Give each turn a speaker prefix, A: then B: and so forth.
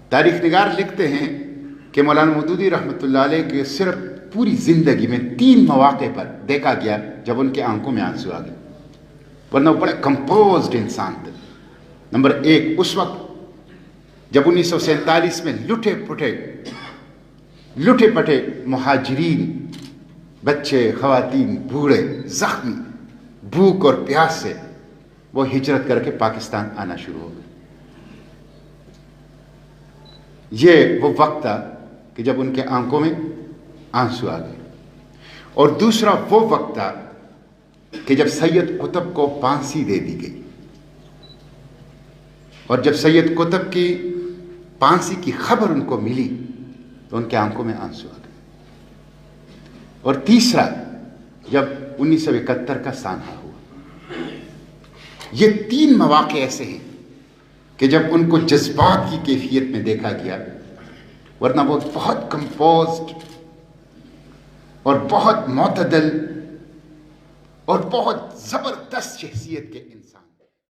A: تاریخ نگار لکھتے ہیں کہ مولانا مودودی رحمۃ اللہ علیہ کے صرف پوری زندگی میں 3 مواقع پر دیکھا گیا جب ان کے آنکھوں میں آنسو آ گئے، ورنہ وہ بڑے کمپوزڈ انسان تھے۔ نمبر 1 اس وقت جب 1947 میں لٹے پٹے مہاجرین، بچے، خواتین، بوڑھے، زخمی، بھوک اور پیاس سے وہ ہجرت کر کے پاکستان آنا شروع ہو گئے۔ یہ وہ وقت تھا کہ جب ان کے آنکھوں میں آنسو آ گئے۔ اور دوسرا وہ وقت تھا کہ جب سید قطب کو پھانسی دے دی گئی، اور جب سید قطب کی پھانسی کی خبر ان کو ملی تو ان کے آنکھوں میں آنسو آ گئے۔ اور تیسرا جب 1971 کا سانحہ ہوا۔ یہ 3 مواقع ایسے ہیں کہ جب ان کو جذبات کی کیفیت میں دیکھا گیا، ورنہ وہ بہت کمپوزڈ اور بہت معتدل اور بہت زبردست شخصیت کے انسان۔